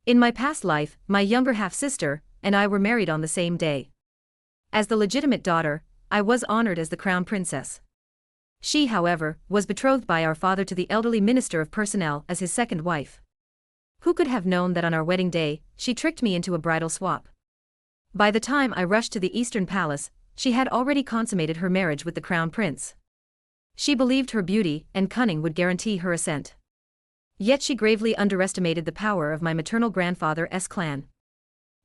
In my past life, my younger half-sister and I were married on the same day. As the legitimate daughter, I was honored as the crown princess. She, however, was betrothed by our father to the elderly minister of personnel as his second wife. Who could have known that on our wedding day, she tricked me into a bridal swap? By the time I rushed to the Eastern Palace, she had already consummated her marriage with the crown prince. She believed her beauty and cunning would guarantee her assent. Yet she gravely underestimated the power of my maternal grandfather's clan.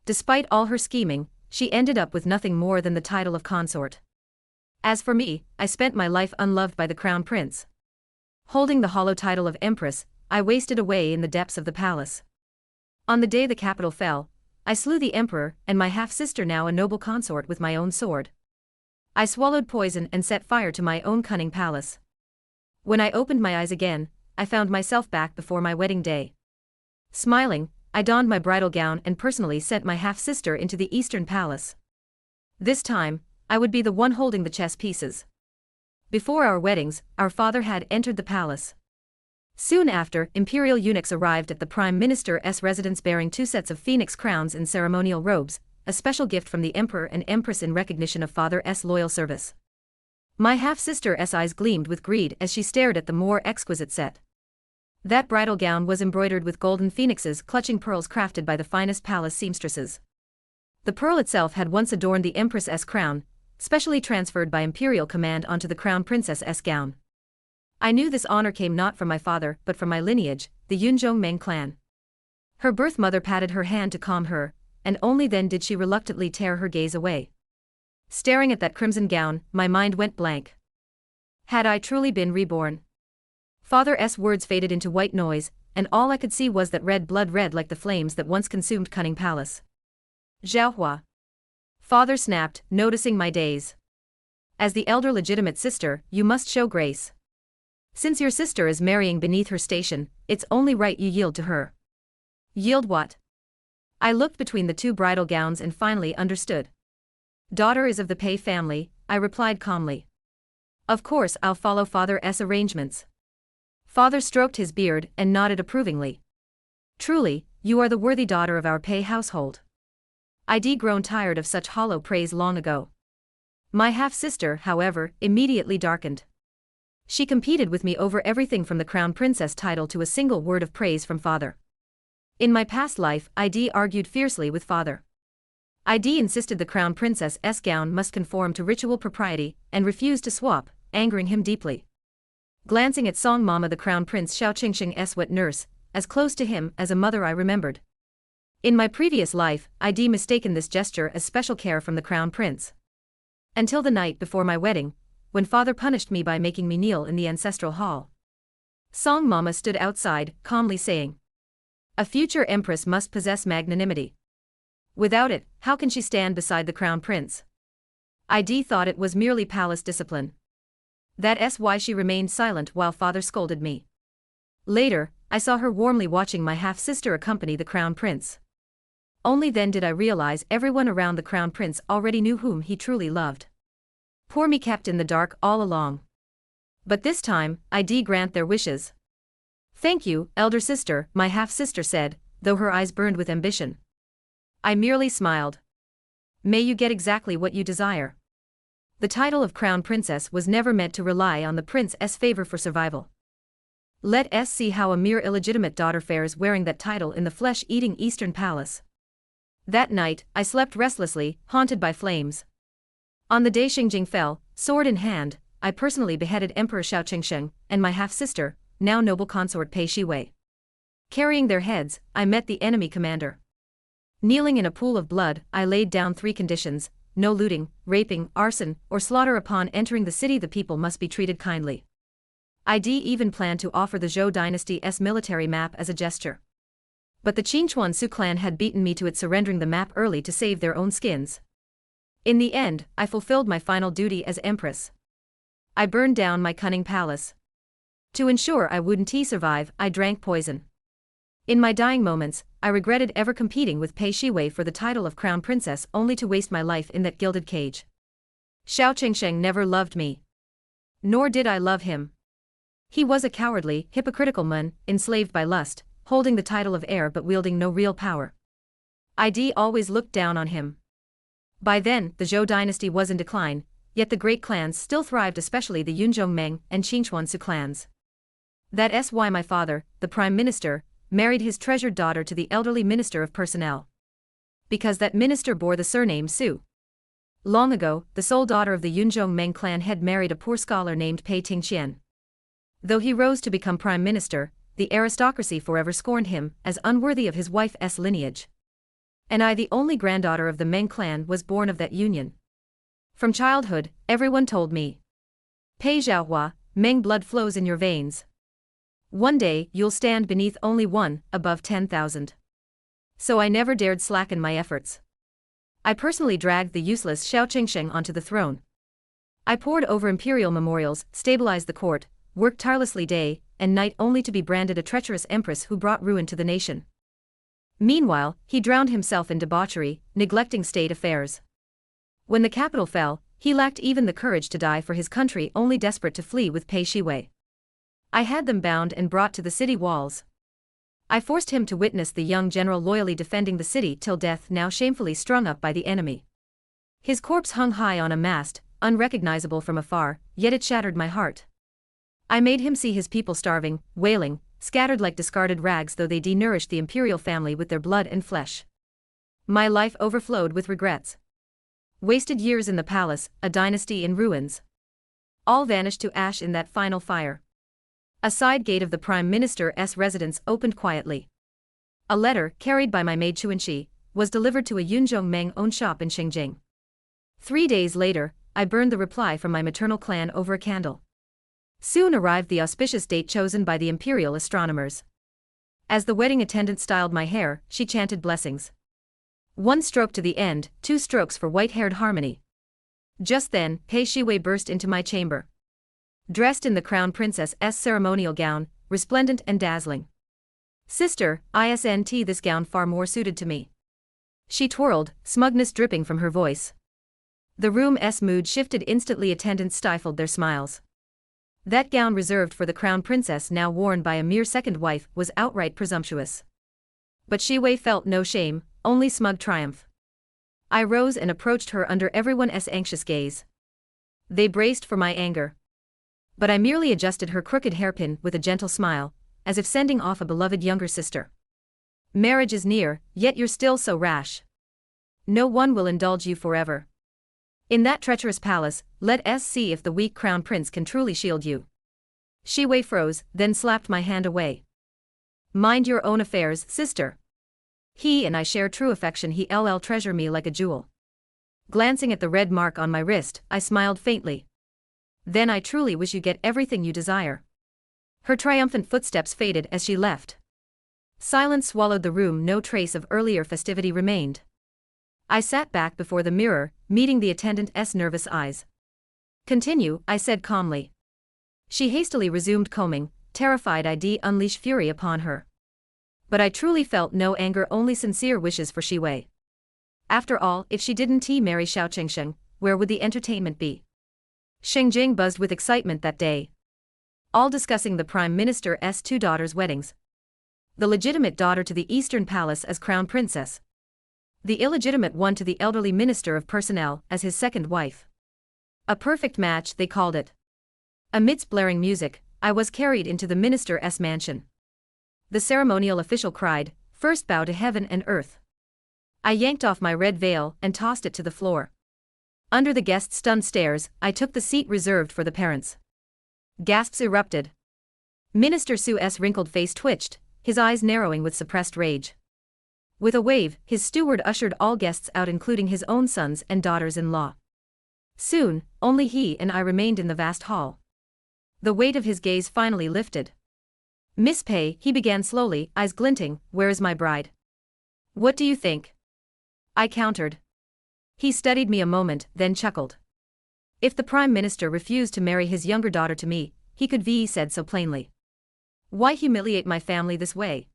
Despite all her scheming, she ended up with nothing more than the title of consort. As for me, I spent my life unloved by the crown prince. Holding the hollow title of empress, I wasted away in the depths of the palace. On the day the capital fell, I slew the emperor and my half-sister, now a noble consort, with my own sword. I swallowed poison and set fire to my own cunning palace. When I opened my eyes again, I found myself back before my wedding day. Smiling, I donned my bridal gown and personally sent my half-sister into the Eastern Palace. This time, I would be the one holding the chess pieces. Before our weddings, our father had entered the palace. Soon after, imperial eunuchs arrived at the prime minister's residence bearing 2 sets of phoenix crowns and ceremonial robes, a special gift from the emperor and empress in recognition of father's loyal service. My half-sister's eyes gleamed with greed as she stared at the more exquisite set. That bridal gown was embroidered with golden phoenixes clutching pearls crafted by the finest palace seamstresses. The pearl itself had once adorned the empress's crown, specially transferred by imperial command onto the crown princess's gown. I knew this honor came not from my father but from my lineage, the Yunzhongmeng clan. Her birth mother patted her hand to calm her, and only then did she reluctantly tear her gaze away. Staring at that crimson gown, my mind went blank. Had I truly been reborn? Father's words faded into white noise, and all I could see was that red blood, red like the flames that once consumed cunning palace. Zhaohua. Father snapped, noticing my daze. As the elder legitimate sister, you must show grace. Since your sister is marrying beneath her station, it's only right you yield to her. Yield what? I looked between the 2 bridal gowns and finally understood. Daughter is of the Pei family, I replied calmly. Of course I'll follow father's arrangements. Father stroked his beard and nodded approvingly. Truly, you are the worthy daughter of our Pei household. I'd grown tired of such hollow praise long ago. My half-sister, however, immediately darkened. She competed with me over everything from the crown princess title to a single word of praise from father. In my past life, I'd argued fiercely with father. I'd insisted the crown princess's gown must conform to ritual propriety and refused to swap, angering him deeply. Glancing at Song Mama, the crown prince Xiao Qingsheng's wet nurse, as close to him as a mother I remembered. In my previous life, I'd mistaken this gesture as special care from the crown prince. Until the night before my wedding, when father punished me by making me kneel in the ancestral hall. Song Mama stood outside, calmly saying, "A future empress must possess magnanimity. Without it, how can she stand beside the crown prince?" I'd thought it was merely palace discipline. That's why she remained silent while father scolded me. Later, I saw her warmly watching my half-sister accompany the crown prince. Only then did I realize everyone around the crown prince already knew whom he truly loved. Poor me kept in the dark all along. But this time, I'd grant their wishes. Thank you, elder sister, my half-sister said, though her eyes burned with ambition. I merely smiled. May you get exactly what you desire. The title of crown princess was never meant to rely on the prince's favor for survival. Let us see how a mere illegitimate daughter fares wearing that title in the flesh-eating Eastern Palace. That night, I slept restlessly, haunted by flames. On the day Xingjing fell, sword in hand, I personally beheaded Emperor Xiao Qingsheng and my half-sister, now noble consort Pei Shiwei. Carrying their heads, I met the enemy commander. Kneeling in a pool of blood, I laid down 3 conditions: no looting, raping, arson, or slaughter. Upon entering the city, the people must be treated kindly. I'd even planned to offer the Zhou dynasty's military map as a gesture. But the Qingchuan Su clan had beaten me to it, surrendering the map early to save their own skins. In the end, I fulfilled my final duty as empress. I burned down my cunning palace. To ensure I wouldn't survive, I drank poison. In my dying moments, I regretted ever competing with Pei Shiwei for the title of crown princess, only to waste my life in that gilded cage. Xiao Qingsheng never loved me. Nor did I love him. He was a cowardly, hypocritical man, enslaved by lust, holding the title of heir but wielding no real power. ID always looked down on him. By then, the Zhou dynasty was in decline, yet the great clans still thrived, especially the Yunzhong-Meng and Qingchuansu clans. That's why my father, the prime minister, married his treasured daughter to the elderly minister of personnel. Because that minister bore the surname Su. Long ago, the sole daughter of the Yunzhong-Meng clan had married a poor scholar named Pei Tingqian. Though he rose to become prime minister, the aristocracy forever scorned him as unworthy of his wife's lineage. And I, the only granddaughter of the Meng clan, was born of that union. From childhood, everyone told me, Pei Zhaohua, Meng blood flows in your veins. One day you'll stand beneath only one, above 10,000. So I never dared slacken my efforts. I personally dragged the useless Xiao Qingsheng onto the throne. I pored over imperial memorials, stabilized the court, worked tirelessly day and night only to be branded a treacherous empress who brought ruin to the nation. Meanwhile, he drowned himself in debauchery, neglecting state affairs. When the capital fell, he lacked even the courage to die for his country, only desperate to flee with Pei Shiwei. I had them bound and brought to the city walls. I forced him to witness the young general loyally defending the city till death, now shamefully strung up by the enemy. His corpse hung high on a mast, unrecognizable from afar, yet it shattered my heart. I made him see his people starving, wailing, scattered like discarded rags, though they denourished the imperial family with their blood and flesh. My life overflowed with regrets. Wasted years in the palace, a dynasty in ruins. All vanished to ash in that final fire. A side gate of the Prime Minister's residence opened quietly. A letter, carried by my maid Chuanxi, was delivered to a Yunzhong-Meng-owned shop in Xinjiang. 3 days later, I burned the reply from my maternal clan over a candle. Soon arrived the auspicious date chosen by the imperial astronomers. As the wedding attendant styled my hair, she chanted blessings. 1 stroke to the end, 2 strokes for white-haired harmony. Just then, Pei Shiwei burst into my chamber. Dressed in the crown princess's ceremonial gown, resplendent and dazzling. Sister, isn't this gown far more suited to me? She twirled, smugness dripping from her voice. The room's mood shifted instantly. Attendants stifled their smiles. That gown reserved for the crown princess, now worn by a mere second wife, was outright presumptuous. But Shiwei felt no shame, only smug triumph. I rose and approached her under everyone's anxious gaze. They braced for my anger. But I merely adjusted her crooked hairpin with a gentle smile, as if sending off a beloved younger sister. Marriage is near, yet you're still so rash. No one will indulge you forever. In that treacherous palace, let us see if the weak crown prince can truly shield you. Shiwei froze, then slapped my hand away. Mind your own affairs, sister. He and I share true affection. He'll treasure me like a jewel. Glancing at the red mark on my wrist, I smiled faintly. Then I truly wish you get everything you desire. Her triumphant footsteps faded as she left. Silence swallowed the room. No trace of earlier festivity remained. I sat back before the mirror, meeting the attendant's nervous eyes. Continue, I said calmly. She hastily resumed combing, terrified I'd unleash fury upon her. But I truly felt no anger, only sincere wishes for Shiwei. After all, if she didn't marry Xiao Qingsheng, where would the entertainment be? Xinjiang buzzed with excitement that day. All discussing the Prime Minister's 2 daughters' weddings. The legitimate daughter to the Eastern Palace as crown princess. The illegitimate one to the elderly minister of personnel as his second wife. A perfect match, they called it. Amidst blaring music, I was carried into the minister's mansion. The ceremonial official cried, "First bow to heaven and earth." I yanked off my red veil and tossed it to the floor. Under the guests' stunned stares, I took the seat reserved for the parents. Gasps erupted. Minister Su's wrinkled face twitched, his eyes narrowing with suppressed rage. With a wave, his steward ushered all guests out, including his own sons and daughters-in-law. Soon, only he and I remained in the vast hall. The weight of his gaze finally lifted. "Miss Pei," he began slowly, eyes glinting, "where is my bride?" "What do you think?" I countered. He studied me a moment, then chuckled. If the Prime Minister refused to marry his younger daughter to me, he could be said so plainly. Why humiliate my family this way?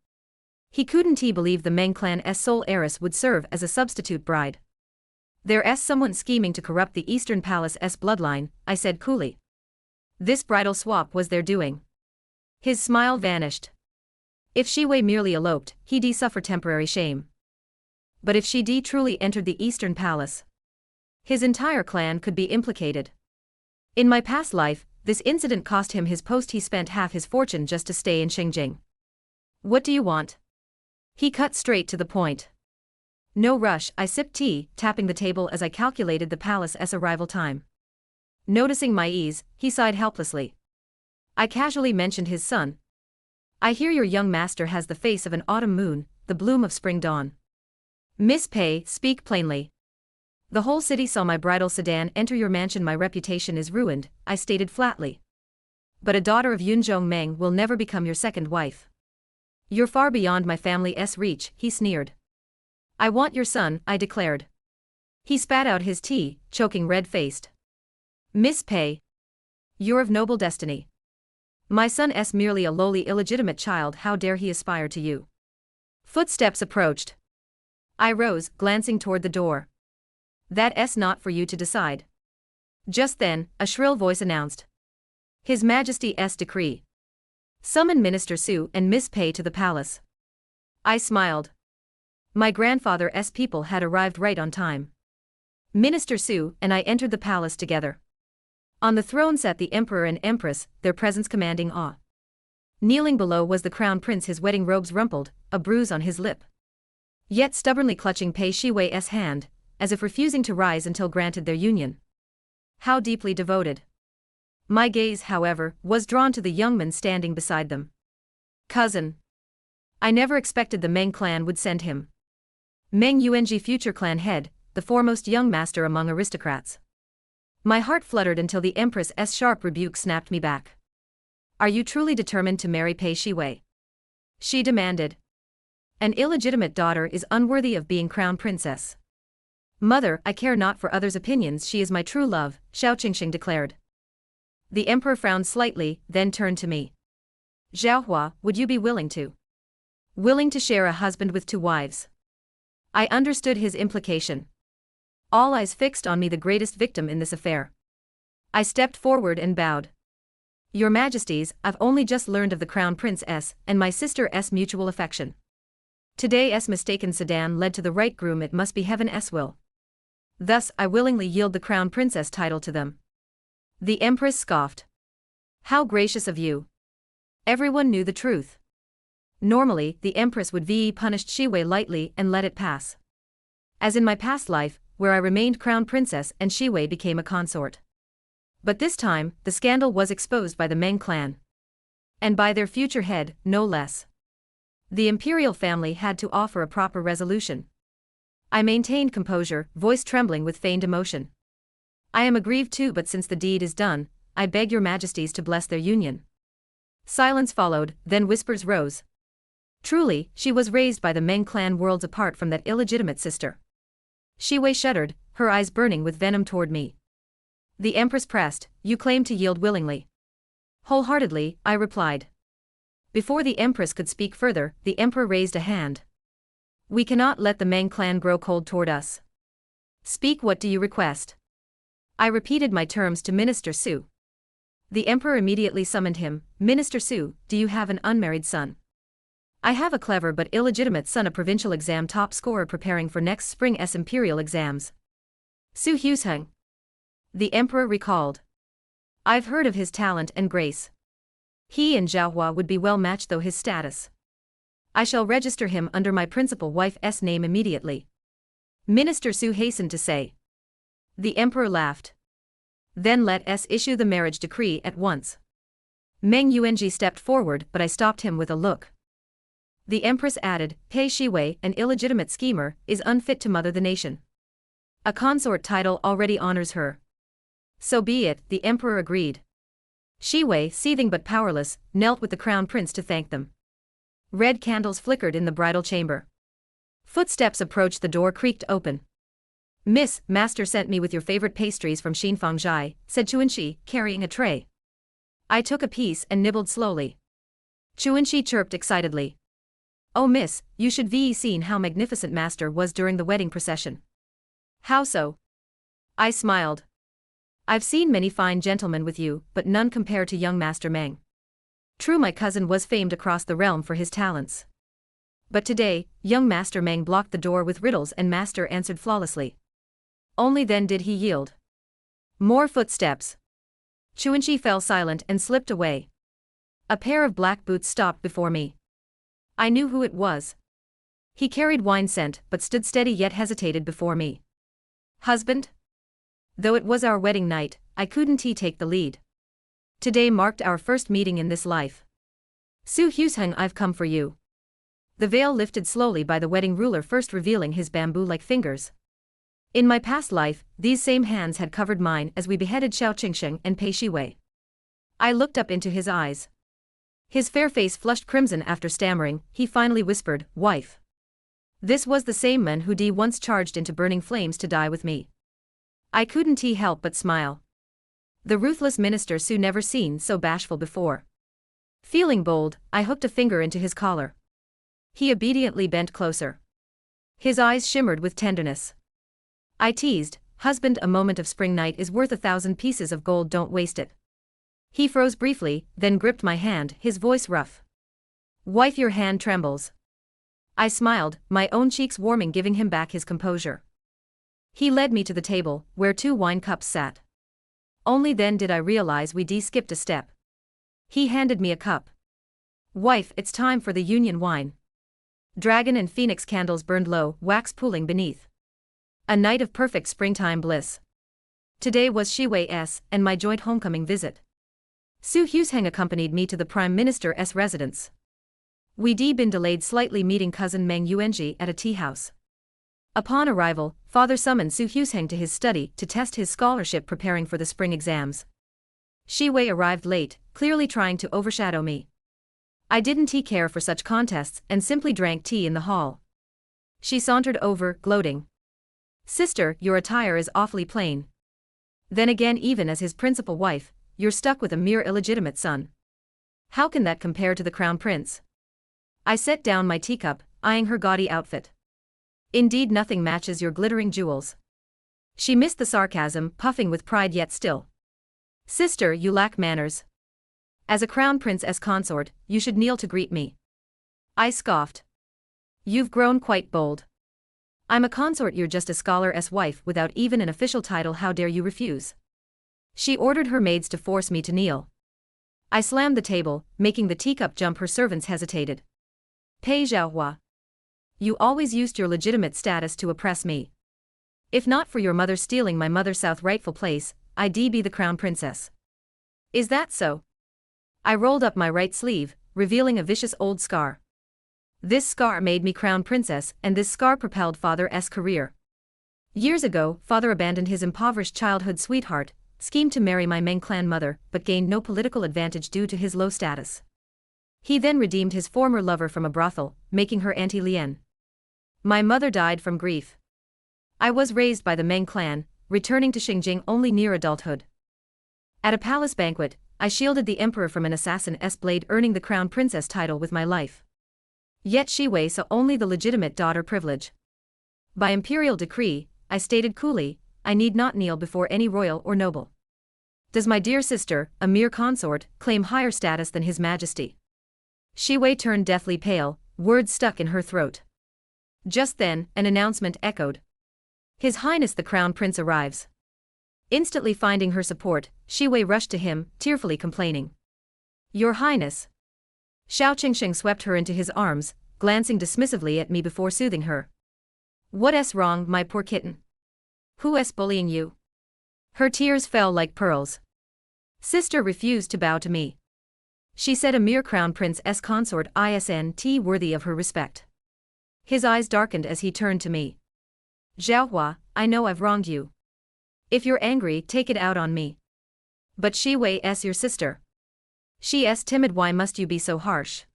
He couldn't believe the Meng clan's sole heiress would serve as a substitute bride. There's someone scheming to corrupt the Eastern Palace's bloodline, I said coolly. This bridal swap was their doing. His smile vanished. If Shi Wei merely eloped, he'd suffer temporary shame. But if Shi Di truly entered the Eastern Palace, his entire clan could be implicated. In my past life, this incident cost him his post. He spent half his fortune just to stay in Xinjiang. What do you want? He cut straight to the point. No rush, I sipped tea, tapping the table as I calculated the palace's arrival time. Noticing my ease, he sighed helplessly. I casually mentioned his son. I hear your young master has the face of an autumn moon, the bloom of spring dawn. Miss Pei, speak plainly. The whole city saw my bridal sedan enter your mansion. My reputation is ruined, I stated flatly. But a daughter of Yunzhong Meng will never become your second wife. You're far beyond my family's reach, he sneered. I want your son, I declared. He spat out his tea, choking red-faced. Miss Pei. You're of noble destiny. My son's merely a lowly illegitimate child. How dare he aspire to you? Footsteps approached. I rose, glancing toward the door. That's not for you to decide. Just then, a shrill voice announced. His Majesty's decree. Summon Minister Su and Miss Pei to the palace. I smiled. My grandfather's people had arrived right on time. Minister Su and I entered the palace together. On the throne sat the Emperor and Empress, their presence commanding awe. Kneeling below was the Crown Prince, his wedding robes rumpled, a bruise on his lip. Yet stubbornly clutching Pei Shiwei's hand, as if refusing to rise until granted their union. How deeply devoted. My gaze, however, was drawn to the young man standing beside them. Cousin. I never expected the Meng clan would send him. Meng Yuanji, future clan head, the foremost young master among aristocrats. My heart fluttered until the Empress's sharp rebuke snapped me back. Are you truly determined to marry Pei Shiwei? She demanded. An illegitimate daughter is unworthy of being crown princess. Mother, I care not for others' opinions. She is my true love, Xiao Qingxing declared. The emperor frowned slightly, then turned to me. Zhaohua, would you be willing to share a husband with 2 wives? I understood his implication. All eyes fixed on me, the greatest victim in this affair. I stepped forward and bowed. Your Majesties, I've only just learned of the Crown Princess and my sister's mutual affection. Today's mistaken sedan led to the right groom. It must be heaven's will. Thus, I willingly yield the Crown Princess title to them. The Empress scoffed. How gracious of you. Everyone knew the truth. Normally, the Empress would punished Shiwei lightly and let it pass. As in my past life, where I remained Crown Princess and Shiwei became a consort. But this time, the scandal was exposed by the Meng clan. And by their future head, no less. The imperial family had to offer a proper resolution. I maintained composure, voice trembling with feigned emotion. I am aggrieved too, but since the deed is done, I beg your Majesties to bless their union. Silence followed, then whispers rose. Truly, she was raised by the Meng clan worlds apart from that illegitimate sister. Shiwei shuddered, her eyes burning with venom toward me. The Empress pressed, you claim to yield willingly. Wholeheartedly, I replied. Before the Empress could speak further, the Emperor raised a hand. We cannot let the Meng clan grow cold toward us. Speak, what do you request? I repeated my terms to Minister Su. The Emperor immediately summoned him. Minister Su, do you have an unmarried son? I have a clever but illegitimate son, a provincial exam top scorer preparing for next spring's imperial exams. Su Husheng. The Emperor recalled. I've heard of his talent and grace. He and Zhaohua would be well matched, though his status. I shall register him under my principal wife's name immediately. Minister Su hastened to say. The Emperor laughed. Then let us issue the marriage decree at once. Meng Yuanji stepped forward, but I stopped him with a look. The Empress added, Pei Shiwei, an illegitimate schemer, is unfit to mother the nation. A consort title already honors her. So be it, the Emperor agreed. Shiwei, seething but powerless, knelt with the Crown Prince to thank them. Red candles flickered in the bridal chamber. Footsteps approached, the door creaked open. Miss, Master sent me with your favorite pastries from Xinfangzhai, said Chuanxi, carrying a tray. I took a piece and nibbled slowly. Chuanxi chirped excitedly. Oh miss, you should have seen how magnificent Master was during the wedding procession. How so? I smiled. I've seen many fine gentlemen with you, but none compare to young Master Meng. True, my cousin was famed across the realm for his talents. But today, young Master Meng blocked the door with riddles and Master answered flawlessly. Only then did he yield. More footsteps. Chuanchi fell silent and slipped away. A pair of black boots stopped before me. I knew who it was. He carried wine scent but stood steady yet hesitated before me. Husband? Though it was our wedding night, I couldn't take the lead. Today marked our first meeting in this life. Su Husheng, I've come for you. The veil lifted slowly by the wedding ruler, first revealing his bamboo-like fingers. In my past life, these same hands had covered mine as we beheaded Xiao Qingsheng and Pei Shiwei. I looked up into his eyes. His fair face flushed crimson. After stammering, he finally whispered, "Wife." This was the same man who once charged into burning flames to die with me. I couldn't help but smile. The ruthless minister Su never seen so bashful before. Feeling bold, I hooked a finger into his collar. He obediently bent closer. His eyes shimmered with tenderness. I teased, "Husband, a moment of spring night is worth 1,000 pieces of gold, don't waste it." He froze briefly, then gripped my hand, his voice rough. "Wife, your hand trembles." I smiled, my own cheeks warming, giving him back his composure. He led me to the table, where 2 wine cups sat. Only then did I realize we'd skipped a step. He handed me a cup. "Wife, it's time for the union wine." Dragon and phoenix candles burned low, wax pooling beneath. A night of perfect springtime bliss. Today was Shiwei's and my joint homecoming visit. Su Husheng accompanied me to the Prime Minister's residence. We'd been delayed slightly, meeting cousin Meng Yuanji at a tea house. Upon arrival, father summoned Su Husheng to his study to test his scholarship, preparing for the spring exams. Shiwei arrived late, clearly trying to overshadow me. I didn't care for such contests and simply drank tea in the hall. She sauntered over, gloating. "Sister, your attire is awfully plain. Then again, even as his principal wife, you're stuck with a mere illegitimate son. How can that compare to the crown prince?" I set down my teacup, eyeing her gaudy outfit. "Indeed, nothing matches your glittering jewels." She missed the sarcasm, puffing with pride yet still. "Sister, you lack manners. As a crown prince's consort, you should kneel to greet me." I scoffed. "You've grown quite bold. I'm a consort, you're just a scholar's wife without even an official title, how dare you refuse?" She ordered her maids to force me to kneel. I slammed the table, making the teacup jump. Her servants hesitated. "Pei Zhaohua. You always used your legitimate status to oppress me. If not for your mother stealing my mother's south rightful place, I'd be the crown princess." "Is that so?" I rolled up my right sleeve, revealing a vicious old scar. This scar made me crown princess, and this scar propelled father's career. Years ago, father abandoned his impoverished childhood sweetheart, schemed to marry my Meng clan mother, but gained no political advantage due to his low status. He then redeemed his former lover from a brothel, making her Auntie Lien. My mother died from grief. I was raised by the Meng clan, returning to Xinjiang only near adulthood. At a palace banquet, I shielded the emperor from an assassin's blade, earning the crown princess title with my life. Yet Shiwei saw only the legitimate daughter privilege. By imperial decree, I stated coolly, I need not kneel before any royal or noble. Does my dear sister, a mere consort, claim higher status than his majesty? Shiwei turned deathly pale, words stuck in her throat. Just then, an announcement echoed. "His Highness the Crown Prince arrives." Instantly finding her support, Shiwei rushed to him, tearfully complaining. "Your Highness." Xiao Qingsheng swept her into his arms, glancing dismissively at me before soothing her. "What's wrong, my poor kitten? Who's bullying you?" Her tears fell like pearls. Sister refused to bow to me. She said a mere crown prince's consort isn't worthy of her respect. His eyes darkened as he turned to me. "Zhaohua, I know I've wronged you. If you're angry, take it out on me. But Shiwei's your sister. She's timid, why must you be so harsh?"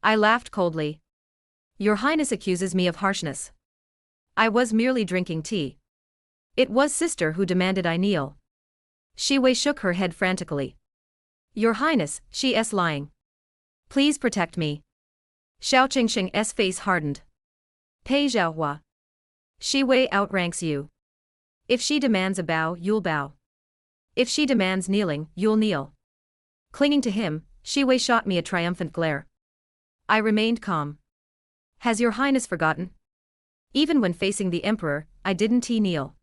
I laughed coldly. "Your Highness accuses me of harshness. I was merely drinking tea. It was sister who demanded I kneel." Shiwei shook her head frantically. "Your Highness, she's lying. Please protect me." Xiao Qingsheng's face hardened. "Pei Zhaohua. Shiwei outranks you. If she demands a bow, you'll bow. If she demands kneeling, you'll kneel." Clinging to him, Shi Wei shot me a triumphant glare. I remained calm. Has your highness forgotten? Even when facing the emperor, I didn't kneel.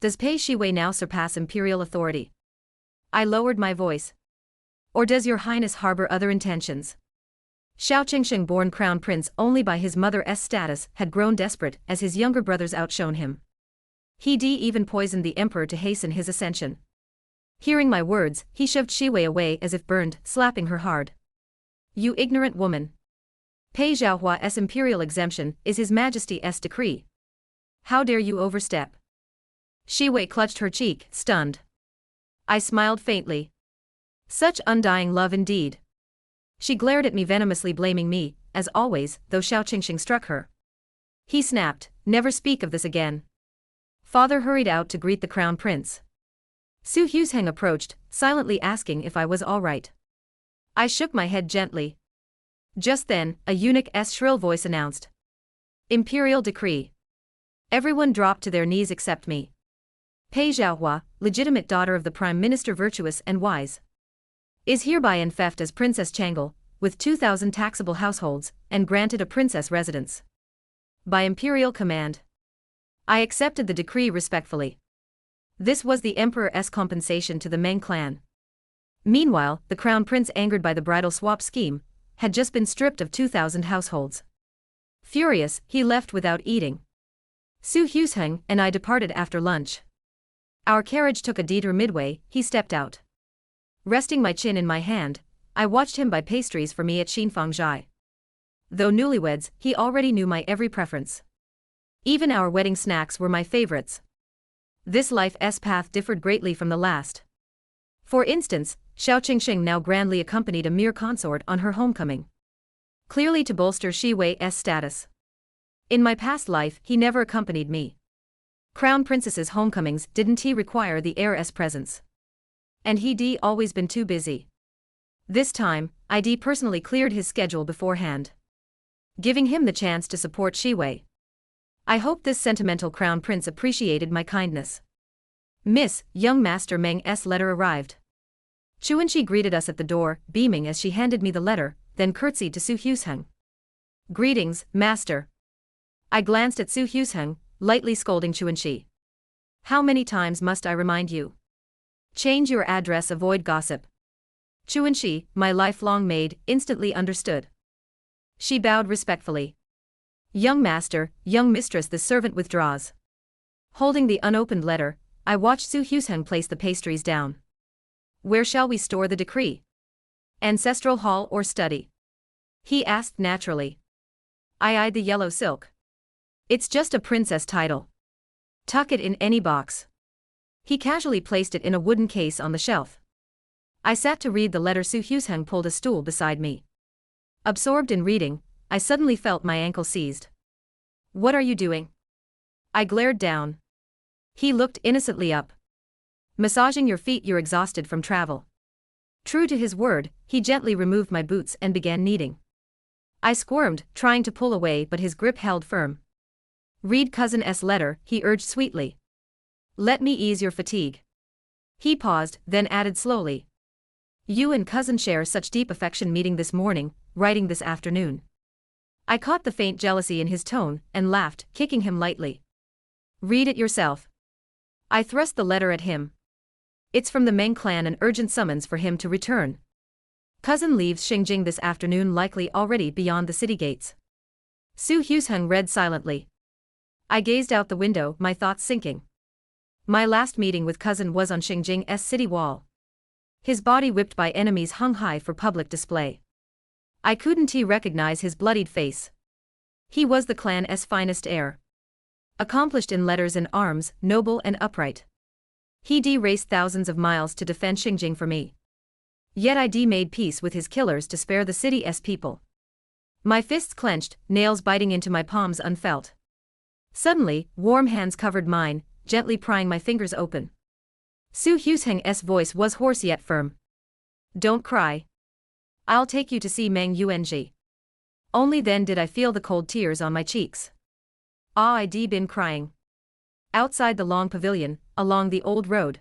Does Pei Shi Wei now surpass imperial authority? I lowered my voice. Or does your highness harbor other intentions? Xiao Qingsheng, born crown prince only by his mother's status, had grown desperate as his younger brothers outshone him. He even poisoned the emperor to hasten his ascension. Hearing my words, he shoved Shi Wei away as if burned, slapping her hard. You ignorant woman. Pei Zhaohua's imperial exemption is His Majesty's decree. How dare you overstep? Shi Wei clutched her cheek, stunned. I smiled faintly. Such undying love indeed. She glared at me venomously, blaming me, as always, though Xiao Qingsheng struck her. He snapped, never speak of this again. Father hurried out to greet the crown prince. Su Husheng approached, silently asking if I was all right. I shook my head gently. Just then, a eunuch's shrill voice announced. Imperial decree. Everyone dropped to their knees except me. Pei Zhaohua, legitimate daughter of the Prime Minister, virtuous and wise, is hereby enfeoffed as Princess Changle, with 2,000 taxable households, and granted a princess residence. By imperial command. I accepted the decree respectfully. This was the emperor's compensation to the Meng clan. Meanwhile, the crown prince, angered by the bridal swap scheme, had just been stripped of 2,000 households. Furious, he left without eating. Su Husheng and I departed after lunch. Our carriage took a detour midway. He stepped out. Resting my chin in my hand, I watched him buy pastries for me at Xinfangzhai. Though newlyweds, he already knew my every preference. Even our wedding snacks were my favorites. This life's path differed greatly from the last. For instance, Xiao Qingsheng now grandly accompanied a mere consort on her homecoming. Clearly to bolster Shi Wei's status. In my past life, he never accompanied me. Crown princesses' homecomings didn't require the heiress presence. And he'd always been too busy. This time, I'd personally cleared his schedule beforehand, giving him the chance to support Shi Wei. I hope this sentimental crown prince appreciated my kindness. Miss, young Master Meng's letter arrived. Chuanxi greeted us at the door, beaming as she handed me the letter, then curtsied to Su Husheng. Greetings, Master. I glanced at Su Husheng, lightly scolding Chuanxi. How many times must I remind you? Change your address, avoid gossip. Chuanxi, my lifelong maid, instantly understood. She bowed respectfully. Young master, young mistress. The servant withdraws. Holding the unopened letter, I watched Su Husheng place the pastries down. Where shall we store the decree? Ancestral hall or study? He asked naturally. I eyed the yellow silk. It's just a princess title. Tuck it in any box. He casually placed it in a wooden case on the shelf. I sat to read the letter. Su Husheng pulled a stool beside me. Absorbed in reading, I suddenly felt my ankle seized. What are you doing? I glared down. He looked innocently up. Massaging your feet, you're exhausted from travel. True to his word, he gently removed my boots and began kneading. I squirmed, trying to pull away, but his grip held firm. Read cousin's letter, he urged sweetly. Let me ease your fatigue. He paused, then added slowly. You and cousin share such deep affection, meeting this morning, writing this afternoon. I caught the faint jealousy in his tone and laughed, kicking him lightly. Read it yourself. I thrust the letter at him. It's from the Meng clan, an urgent summons for him to return. Cousin leaves Xingjing this afternoon, likely already beyond the city gates. Su Husheng read silently. I gazed out the window, my thoughts sinking. My last meeting with cousin was on Xingjing's city wall. His body, whipped by enemies, hung high for public display. I couldn't recognize his bloodied face. He was the clan's finest heir. Accomplished in letters and arms, noble and upright. He'd raced thousands of miles to defend Xingjing for me. Yet I'd made peace with his killers to spare the city's people. My fists clenched, nails biting into my palms unfelt. Suddenly, warm hands covered mine, gently prying my fingers open. Su Husheng's voice was hoarse yet firm. Don't cry. I'll take you to see Meng Yuanji. Only then did I feel the cold tears on my cheeks. I'd been crying. Outside the long pavilion, along the old road.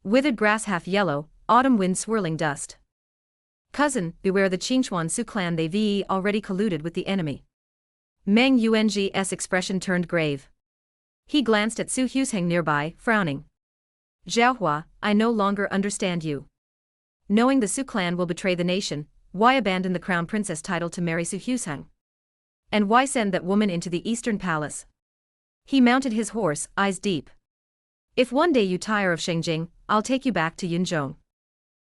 Withered grass half yellow, autumn wind swirling dust. Cousin, beware the Qingchuan Su clan, they've already colluded with the enemy. Meng Yuanji's expression turned grave. He glanced at Su Husheng nearby, frowning. Zhaohua, I no longer understand you. Knowing the Su clan will betray the nation, why abandon the crown princess title to marry Su Husheng? And why send that woman into the eastern palace? He mounted his horse, eyes deep. If one day you tire of Shengjing, I'll take you back to Yunzhong.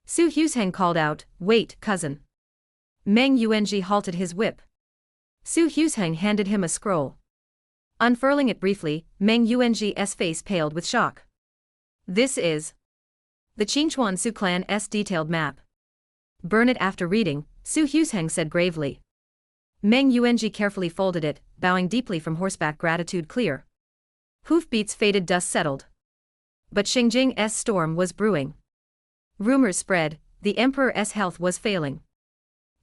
Su Husheng called out, wait, cousin. Meng Yuanji halted his whip. Su Husheng handed him a scroll. Unfurling it briefly, Meng Yuanji's face paled with shock. This is the Qingchuan Su clan's detailed map. Burn it after reading, Su Husheng said gravely. Meng Yuanji carefully folded it, bowing deeply from horseback gratitude clear. Hoofbeats faded, dust settled. But Shengjing's storm was brewing. Rumors spread, the emperor's health was failing.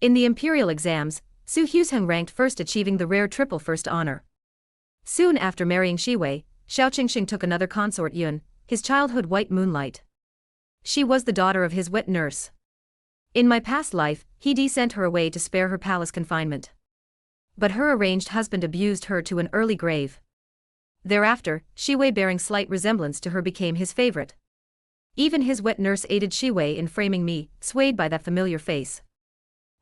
In the imperial exams, Su Husheng ranked first, achieving the rare triple first honor. Soon after marrying Shiwei, Xiao Qingxing took another consort, Yun, his childhood white moonlight. She was the daughter of his wet nurse. In my past life, he sent her away to spare her palace confinement. But her arranged husband abused her to an early grave. Thereafter, Shiwei, bearing slight resemblance to her, became his favorite. Even his wet nurse aided Shiwei in framing me, swayed by that familiar face.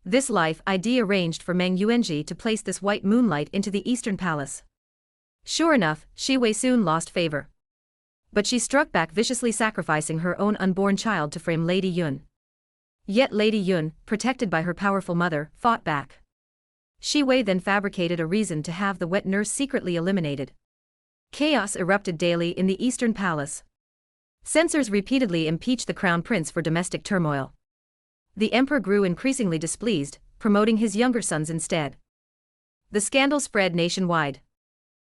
This life I'd arranged for Meng Yuanji to place this white moonlight into the eastern palace. Sure enough, Shiwei soon lost favor. But she struck back viciously, sacrificing her own unborn child to frame Lady Yun. Yet Lady Yun, protected by her powerful mother, fought back. Shiwei then fabricated a reason to have the wet nurse secretly eliminated. Chaos erupted daily in the eastern palace. Censors repeatedly impeached the crown prince for domestic turmoil. The emperor grew increasingly displeased, promoting his younger sons instead. The scandal spread nationwide.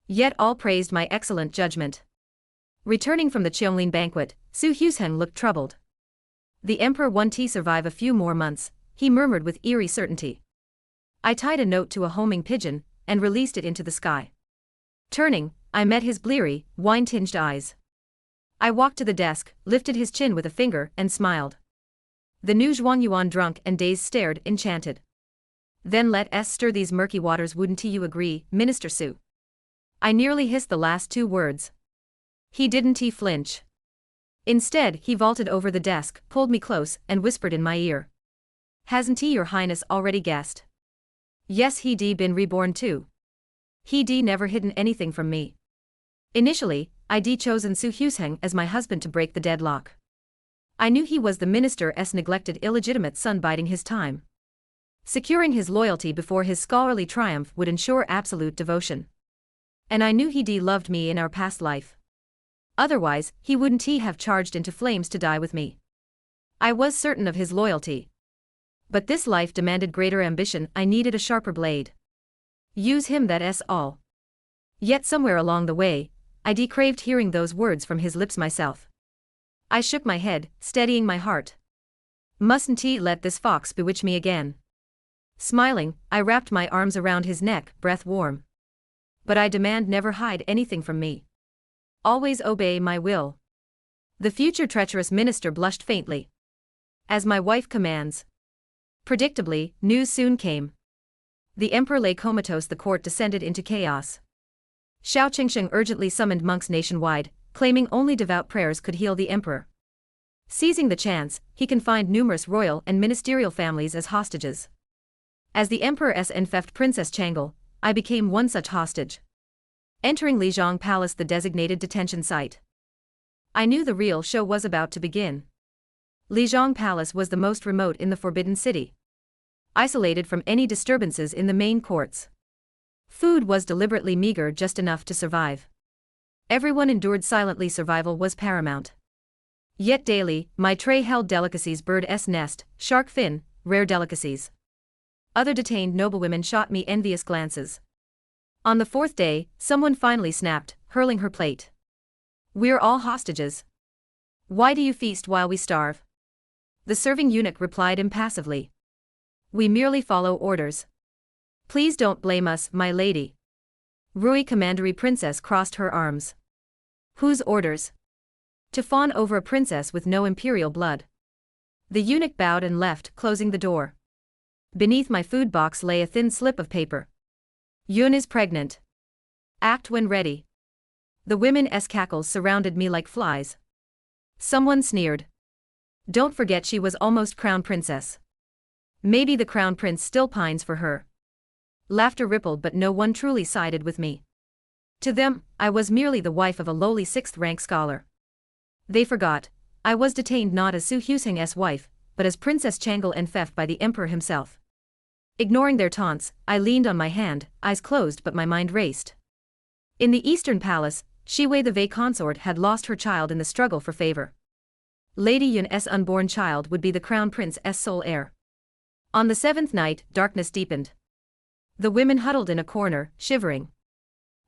Yet all praised my excellent judgment. Returning from the Qianglin banquet, Su Husheng looked troubled. The emperor won't survive a few more months, he murmured with eerie certainty. I tied a note to a homing pigeon, and released it into the sky. Turning, I met his bleary, wine-tinged eyes. I walked to the desk, lifted his chin with a finger, and smiled. The new Zhuangyuan, drunk and dazed, stared, enchanted. Then let us stir these murky waters, wouldn't you agree, Minister Su? I nearly hissed the last two words. He didn't flinch. Instead, he vaulted over the desk, pulled me close, and whispered in my ear. Hasn't your highness already guessed? Yes, he'd been reborn too. He'd never hidden anything from me. Initially, I'd chosen Su Husheng as my husband to break the deadlock. I knew he was the minister's neglected illegitimate son biding his time. Securing his loyalty before his scholarly triumph would ensure absolute devotion. And I knew he'd loved me in our past life. Otherwise, he wouldn't have charged into flames to die with me. I was certain of his loyalty. But this life demanded greater ambition, I needed a sharper blade. Use him, that's all. Yet somewhere along the way, I'd craved hearing those words from his lips myself. I shook my head, steadying my heart. Mustn't let this fox bewitch me again. Smiling, I wrapped my arms around his neck, breath warm. But I demand never hide anything from me. Always obey my will. The future treacherous minister blushed faintly. As my wife commands. Predictably, news soon came. The emperor lay comatose, the court descended into chaos. Xiao Qingsheng urgently summoned monks nationwide, claiming only devout prayers could heal the emperor. Seizing the chance, he confined numerous royal and ministerial families as hostages. As the emperor's enfeoffed Princess Changle, I became one such hostage. Entering Lijiang Palace, the designated detention site, I knew the real show was about to begin. Lijiang Palace was the most remote in the Forbidden City. Isolated from any disturbances in the main courts. Food was deliberately meager, just enough to survive. Everyone endured silently, survival was paramount. Yet daily, my tray held delicacies: bird's nest, shark fin, rare delicacies. Other detained noblewomen shot me envious glances. On the fourth day, someone finally snapped, hurling her plate. We're all hostages. Why do you feast while we starve? The serving eunuch replied impassively. We merely follow orders. Please don't blame us, my lady. Rui Commandery Princess crossed her arms. Whose orders? To fawn over a princess with no imperial blood. The eunuch bowed and left, closing the door. Beneath my food box lay a thin slip of paper. Yun is pregnant. Act when ready. The women's cackles surrounded me like flies. Someone sneered. Don't forget she was almost crown princess. Maybe the crown prince still pines for her. Laughter rippled, but no one truly sided with me. To them, I was merely the wife of a lowly 6th-rank scholar. They forgot, I was detained not as Su Husheng's wife, but as Princess Changle Enfef by the emperor himself. Ignoring their taunts, I leaned on my hand, eyes closed but my mind raced. In the Eastern Palace, Shiwei the Wei consort had lost her child in the struggle for favor. Lady Yun's unborn child would be the crown prince's sole heir. On the 7th night, darkness deepened. The women huddled in a corner, shivering.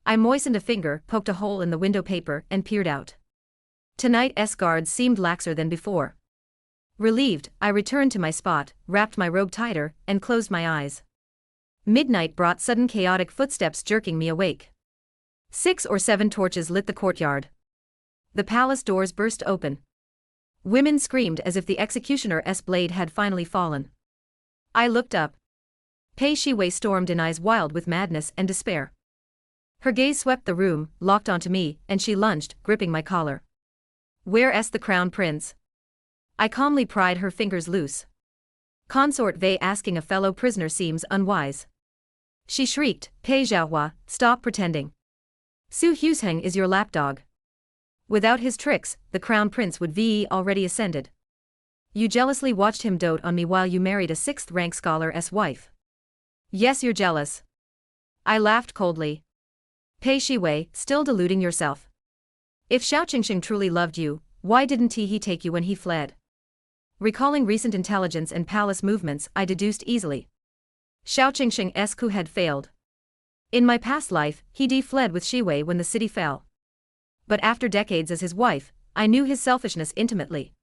I moistened a finger, poked a hole in the window paper, and peered out. Tonight's guards seemed laxer than before. Relieved, I returned to my spot, wrapped my robe tighter, and closed my eyes. Midnight brought sudden chaotic footsteps jerking me awake. 6 or 7 torches lit the courtyard. The palace doors burst open. Women screamed as if the executioner's blade had finally fallen. I looked up. Pei Shiwei stormed in, eyes wild with madness and despair. Her gaze swept the room, locked onto me, and she lunged, gripping my collar. Where's the crown prince? I calmly pried her fingers loose. Consort Wei asking a fellow prisoner seems unwise. She shrieked, Pei Xiaohua, stop pretending. Su Husheng is your lapdog. Without his tricks, the crown prince would be already ascended. You jealously watched him dote on me while you married a 6th-rank scholar's wife. Yes, you're jealous. I laughed coldly. Pei Shiwei, still deluding yourself. If Xiao Qingxing truly loved you, why didn't he take you when he fled? Recalling recent intelligence and palace movements, I deduced easily. Xiao Qingxing's coup had failed. In my past life, he fled with Shiwei when the city fell. But after decades as his wife, I knew his selfishness intimately.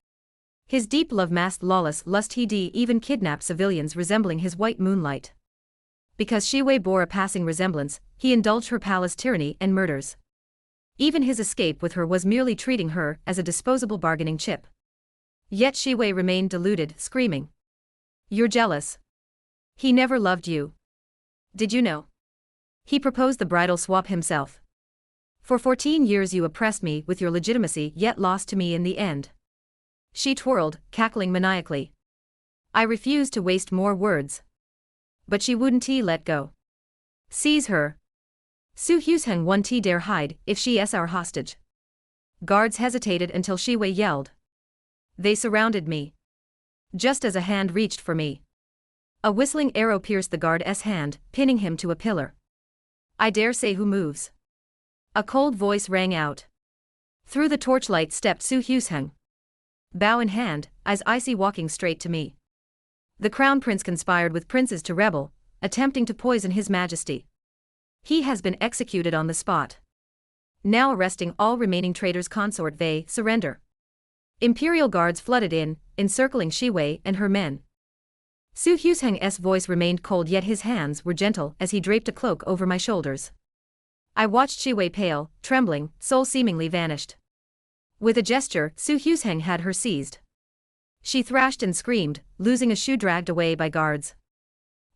His deep love masked lawless lust. He even kidnapped civilians resembling his white moonlight. Because Shiwei bore a passing resemblance, he indulged her palace tyranny and murders. Even his escape with her was merely treating her as a disposable bargaining chip. Yet Shiwei remained deluded, screaming. You're jealous. He never loved you. Did you know? He proposed the bridal swap himself. For 14 years you oppressed me with your legitimacy, yet lost to me in the end. She twirled, cackling maniacally. I refused to waste more words. But she wouldn't let go. Seize her. Su Husheng won't dare hide if she's our hostage. Guards hesitated until Shiwei yelled. They surrounded me. Just as a hand reached for me. A whistling arrow pierced the guard's hand, pinning him to a pillar. I dare say who moves. A cold voice rang out. Through the torchlight stepped Su Husheng. Bow in hand, eyes icy, walking straight to me. The crown prince conspired with princes to rebel, attempting to poison his majesty. He has been executed on the spot. Now arresting all remaining traitors. Consort Wei, surrender. Imperial guards flooded in, encircling Shiwei and her men. Su Husheng's voice remained cold, yet his hands were gentle as he draped a cloak over my shoulders. I watched Shiwei, pale, trembling, soul seemingly vanished. With a gesture, Su Husheng had her seized. She thrashed and screamed, losing a shoe, dragged away by guards.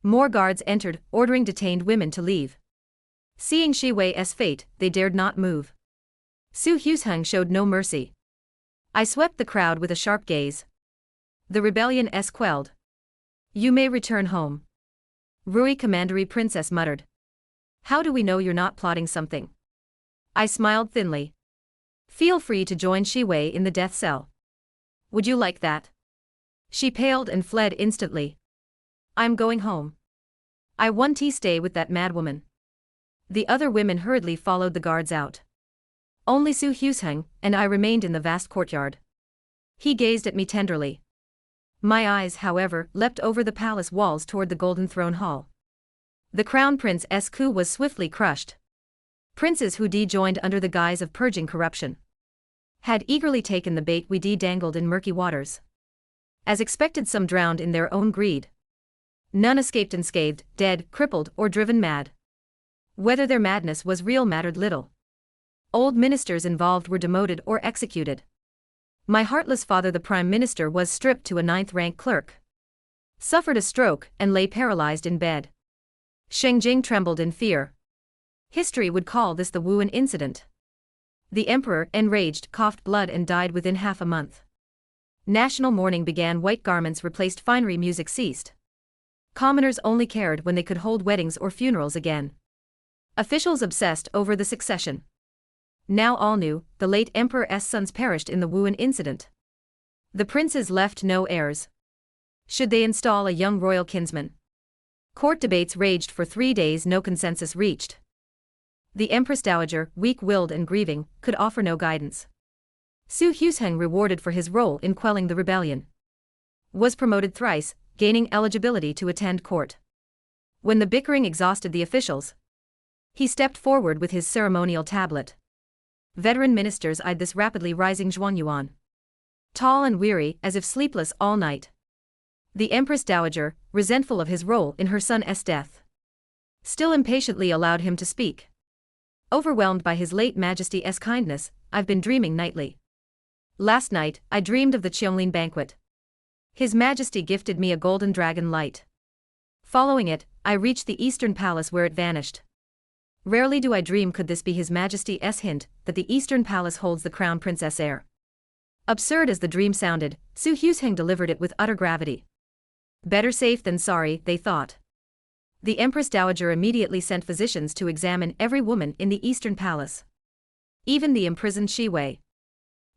More guards entered, ordering detained women to leave. Seeing Shiwei's fate, they dared not move. Su Husheng showed no mercy. I swept the crowd with a sharp gaze. The rebellion quelled. You may return home. Rui Commandery Princess muttered. How do we know you're not plotting something? I smiled thinly. Feel free to join Shiwei in the death cell. Would you like that? She paled and fled instantly. I'm going home. I won't stay with that madwoman. The other women hurriedly followed the guards out. Only Su Husheng and I remained in the vast courtyard. He gazed at me tenderly. My eyes, however, leapt over the palace walls toward the Golden Throne Hall. The crown prince's coup was swiftly crushed. Princes who joined under the guise of purging corruption had eagerly taken the bait we dangled in murky waters. As expected, some drowned in their own greed. None escaped unscathed, dead, crippled, or driven mad. Whether their madness was real mattered little. Old ministers involved were demoted or executed. My heartless father the Prime Minister was stripped to a ninth-rank clerk. Suffered a stroke and lay paralyzed in bed. Sheng Jing trembled in fear. History would call this the Wuhan incident. The emperor, enraged, coughed blood and died within half a month. National mourning began. White garments replaced finery. Music ceased. Commoners only cared when they could hold weddings or funerals again. Officials obsessed over the succession. Now all knew, the late emperor's sons perished in the Wuhan incident. The princes left no heirs. Should they install a young royal kinsman? Court debates raged for 3 days. No consensus reached. The Empress Dowager, weak-willed and grieving, could offer no guidance. Su Husheng, rewarded for his role in quelling the rebellion, was promoted thrice, gaining eligibility to attend court. When the bickering exhausted the officials, he stepped forward with his ceremonial tablet. Veteran ministers eyed this rapidly rising Zhuangyuan, tall and weary, as if sleepless all night. The Empress Dowager, resentful of his role in her son's death, still impatiently allowed him to speak. Overwhelmed by his late Majesty's kindness, I've been dreaming nightly. Last night, I dreamed of the Qianglin banquet. His Majesty gifted me a golden dragon light. Following it, I reached the Eastern Palace where it vanished. Rarely do I dream. Could this be His Majesty's hint that the Eastern Palace holds the Crown Princess heir? Absurd as the dream sounded, Su Husheng delivered it with utter gravity. Better safe than sorry, they thought. The Empress Dowager immediately sent physicians to examine every woman in the Eastern Palace, even the imprisoned Shi Wei.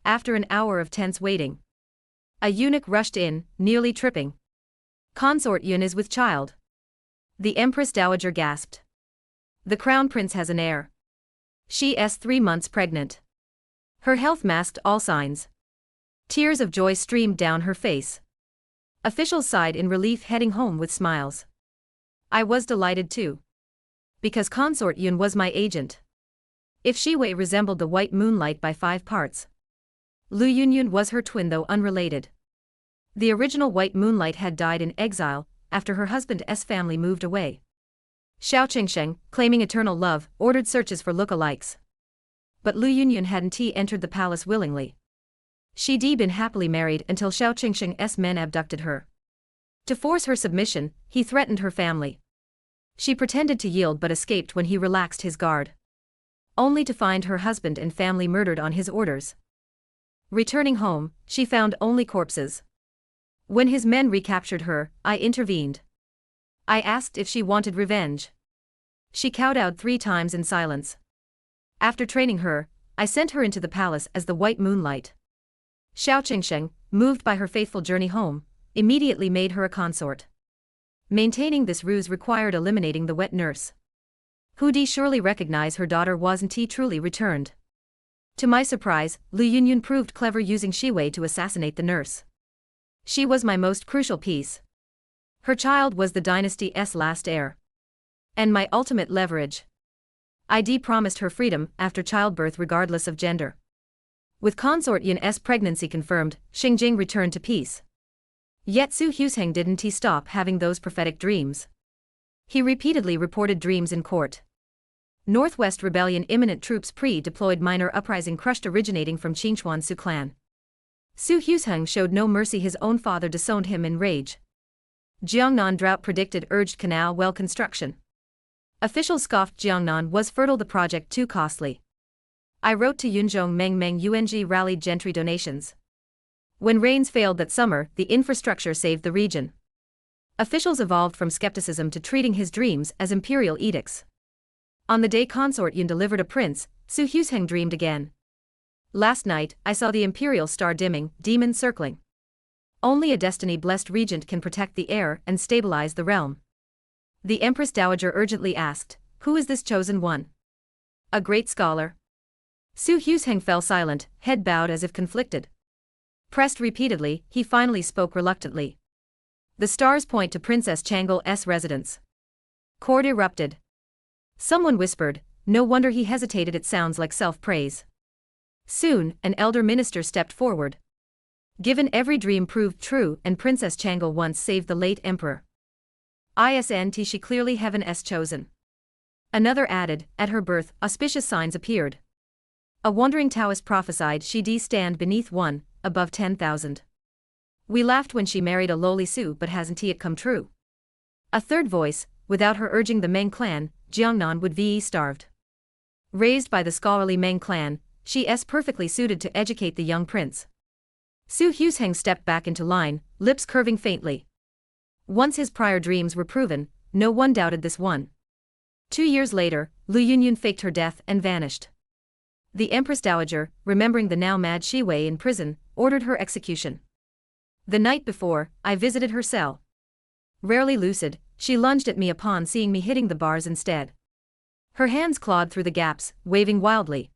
After an hour of tense waiting, a eunuch rushed in, nearly tripping. "Consort Yun is with child." The Empress Dowager gasped. "The Crown Prince has an heir. She's 3 months pregnant." Her health masked all signs. Tears of joy streamed down her face. Officials sighed in relief, heading home with smiles. I was delighted too. Because Consort Yun was my agent. If Shi Wei resembled the white moonlight by 5 parts, Lu Yunyun was her twin, though unrelated. The original white moonlight had died in exile after her husband's family moved away. Xiao Qingsheng, claiming eternal love, ordered searches for lookalikes. But Lu Yunyun hadn't entered the palace willingly. She'd been happily married until Xiao Qingsheng's men abducted her. To force her submission, he threatened her family. She pretended to yield but escaped when he relaxed his guard, only to find her husband and family murdered on his orders. Returning home, she found only corpses. When his men recaptured her, I intervened. I asked if she wanted revenge. She kowtowed 3 times in silence. After training her, I sent her into the palace as the white moonlight. Xiao Qingsheng, moved by her faithful journey home, immediately made her a consort. Maintaining this ruse required eliminating the wet nurse. Who'd surely recognize her daughter wasn't truly returned. To my surprise, Lu Yunyun proved clever, using Shi Wei to assassinate the nurse. She was my most crucial piece. Her child was the dynasty's last heir, and my ultimate leverage. I promised her freedom after childbirth regardless of gender. With Consort Yun's pregnancy confirmed, Xingjing returned to peace. Yet Su Husheng didn't stop having those prophetic dreams. He repeatedly reported dreams in court. Northwest Rebellion imminent, troops pre-deployed, minor uprising crushed originating from Qinchuan Su clan. Su Husheng showed no mercy, his own father disowned him in rage. Jiangnan drought predicted, urged canal well construction. Officials scoffed Jiangnan was fertile, the project too costly. I wrote to Yunzhong Meng Yung rallied gentry donations. When rains failed that summer, the infrastructure saved the region. Officials evolved from skepticism to treating his dreams as imperial edicts. On the day Consort Yun delivered a prince, Su Husheng dreamed again. Last night, I saw the imperial star dimming, demons circling. Only a destiny-blessed regent can protect the heir and stabilize the realm. The Empress Dowager urgently asked, "Who is this chosen one?" "A great scholar." Su Husheng fell silent, head bowed as if conflicted. Pressed repeatedly, he finally spoke reluctantly. "The stars point to Princess Changle's residence." Court erupted. Someone whispered, "No wonder he hesitated, it sounds like self-praise." Soon, an elder minister stepped forward. "Given every dream proved true and Princess Changle once saved the late emperor. Isn't she clearly heaven's chosen?" Another added, "At her birth, auspicious signs appeared. A wandering Taoist prophesied she'd stand beneath one above 10,000. We laughed when she married a lowly Su, but hasn't it come true? A third voice, without her urging, the Meng clan, Jiangnan would be starved. Raised by the scholarly Meng clan, she is perfectly suited to educate the young prince. Su Husheng stepped back into line, lips curving faintly. Once his prior dreams were proven, no one doubted this one. 2 years later, Lu Yunyun faked her death and vanished. The Empress Dowager, remembering the now mad Shi Wei in prison, ordered her execution. The night before, I visited her cell. Rarely lucid, she lunged at me upon seeing me hitting the bars instead. Her hands clawed through the gaps, waving wildly.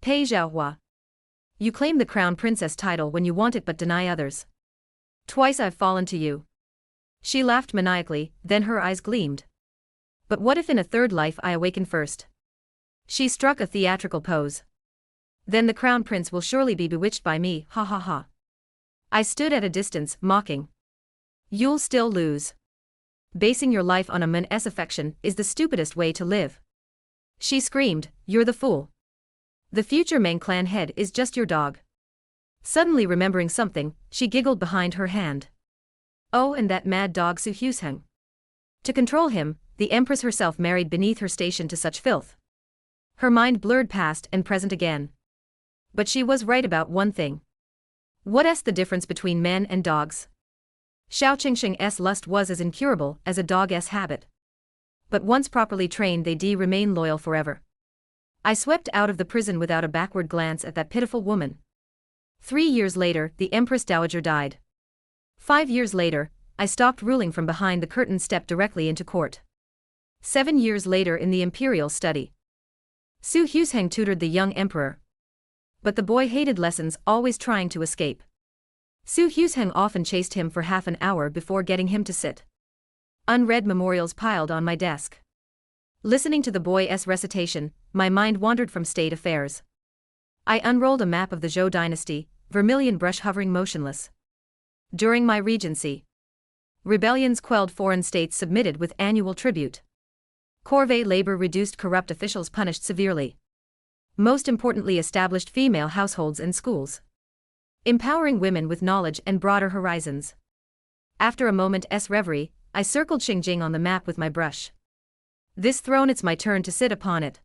Pei Zhaohua. You claim the crown princess title when you want it but deny others. Twice I've fallen to you. She laughed maniacally, then her eyes gleamed. But what if in a third life I awaken first? She struck a theatrical pose. Then the crown prince will surely be bewitched by me, ha ha ha. I stood at a distance, mocking. You'll still lose. Basing your life on a man's affection is the stupidest way to live. She screamed, you're the fool. The future Meng clan head is just your dog. Suddenly remembering something, she giggled behind her hand. Oh, and that mad dog Su Husheng. To control him, the empress herself married beneath her station to such filth. Her mind blurred past and present again. But she was right about one thing. What's the difference between men and dogs? Xiao Qingsheng's lust was as incurable as a dog's habit. But once properly trained they remain loyal forever. I swept out of the prison without a backward glance at that pitiful woman. 3 years later, the Empress Dowager died. 5 years later, I stopped ruling from behind the curtain, stepped directly into court. 7 years later, in the imperial study, Su Husheng tutored the young emperor. But the boy hated lessons, always trying to escape. Su Husheng often chased him for half an hour before getting him to sit. Unread memorials piled on my desk. Listening to the boy's recitation, my mind wandered from state affairs. I unrolled a map of the Zhou dynasty, vermilion brush hovering motionless. During my regency, rebellions quelled, foreign states submitted with annual tribute. Corvée labor reduced, corrupt officials punished severely. Most importantly, established female households and schools, empowering women with knowledge and broader horizons. After a moment's reverie, I circled Xinjiang on the map with my brush. This throne, it's my turn to sit upon it.